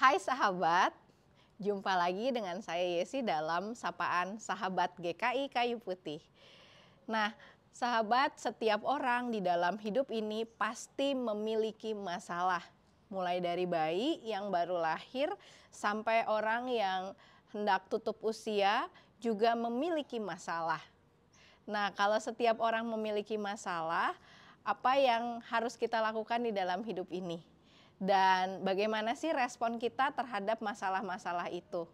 Hai sahabat, jumpa lagi dengan saya Yesi dalam Sapaan Sahabat GKI Kayu Putih. Nah, sahabat, setiap orang di dalam hidup ini pasti memiliki masalah. Mulai dari bayi yang baru lahir sampai orang yang hendak tutup usia juga memiliki masalah. Nah, kalau setiap orang memiliki masalah, apa yang harus kita lakukan di dalam hidup ini? Dan bagaimana sih respon kita terhadap masalah-masalah itu?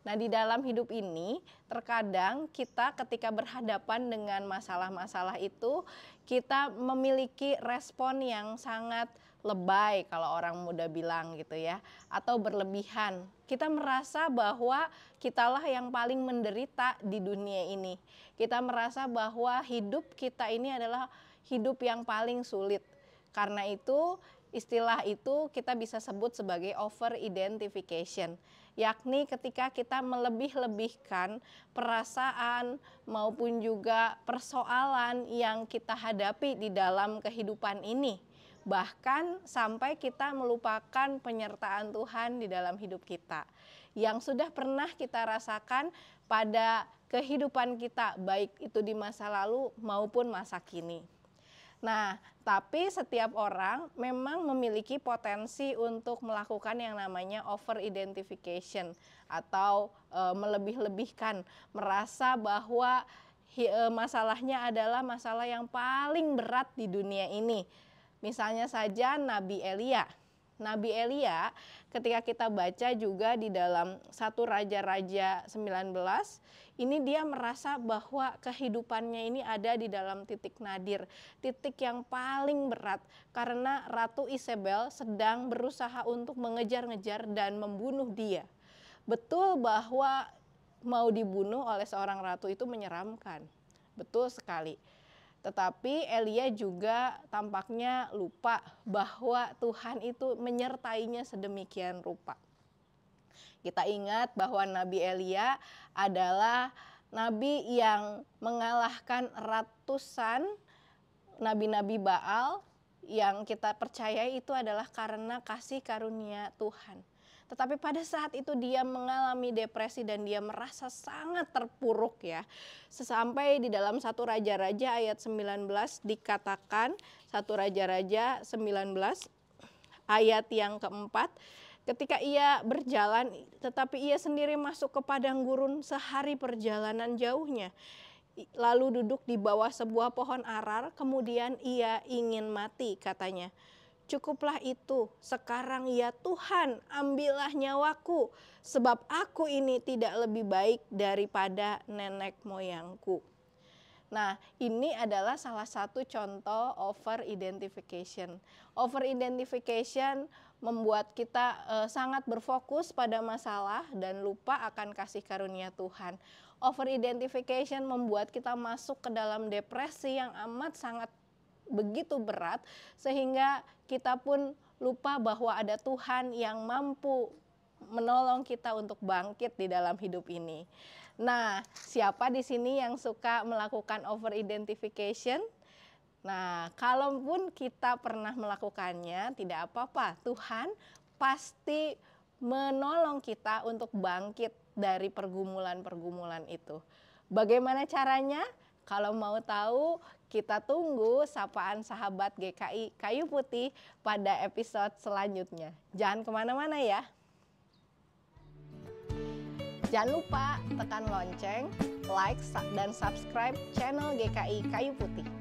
Nah, di dalam hidup ini terkadang kita ketika berhadapan dengan masalah-masalah itu, kita memiliki respon yang sangat lebay kalau orang muda bilang gitu ya, atau berlebihan. Kita merasa bahwa kitalah yang paling menderita di dunia ini. Kita merasa bahwa hidup kita ini adalah hidup yang paling sulit. Karena itu istilah itu kita bisa sebut sebagai over identification, yakni ketika kita melebih-lebihkan perasaan maupun juga persoalan yang kita hadapi di dalam kehidupan ini. Bahkan sampai kita melupakan penyertaan Tuhan di dalam hidup kita yang sudah pernah kita rasakan pada kehidupan kita, baik itu di masa lalu maupun masa kini. Nah, tapi setiap orang memang memiliki potensi untuk melakukan yang namanya over identification atau melebih-lebihkan, merasa bahwa masalahnya adalah masalah yang paling berat di dunia ini. Misalnya saja Nabi Elia. Nabi Elia ketika kita baca juga di dalam 1 Raja-Raja 19, ini dia merasa bahwa kehidupannya ini ada di dalam titik nadir, titik yang paling berat karena Ratu Isabel sedang berusaha untuk mengejar-ngejar dan membunuh dia. Betul bahwa mau dibunuh oleh seorang ratu itu menyeramkan, betul sekali. Tetapi Elia juga tampaknya lupa bahwa Tuhan itu menyertainya sedemikian rupa. Kita ingat bahwa Nabi Elia adalah nabi yang mengalahkan ratusan nabi-nabi Baal yang kita percayai itu adalah karena kasih karunia Tuhan. Tetapi pada saat itu dia mengalami depresi dan dia merasa sangat terpuruk ya. Sesampai di dalam 1 Raja-Raja ayat 19 dikatakan, 1 Raja-Raja 19 ayat yang keempat, ketika ia berjalan tetapi ia sendiri masuk ke padang gurun sehari perjalanan jauhnya. Lalu duduk di bawah sebuah pohon arar, kemudian ia ingin mati katanya. Cukuplah itu, sekarang ya Tuhan, ambillah nyawaku, sebab aku ini tidak lebih baik daripada nenek moyangku. Nah, ini adalah salah satu contoh over identification. Over identification membuat kita sangat berfokus pada masalah dan lupa akan kasih karunia Tuhan. Over identification membuat kita masuk ke dalam depresi yang amat sangat begitu berat sehingga kita pun lupa bahwa ada Tuhan yang mampu menolong kita untuk bangkit di dalam hidup ini. Nah, siapa di sini yang suka melakukan over identification? Nah, kalaupun kita pernah melakukannya, tidak apa-apa. Tuhan pasti menolong kita untuk bangkit dari pergumulan-pergumulan itu. Bagaimana caranya? Kalau mau tahu, kita tunggu Sapaan Sahabat GKI Kayu Putih pada episode selanjutnya. Jangan kemana-mana ya. Jangan lupa tekan lonceng, like, dan subscribe channel GKI Kayu Putih.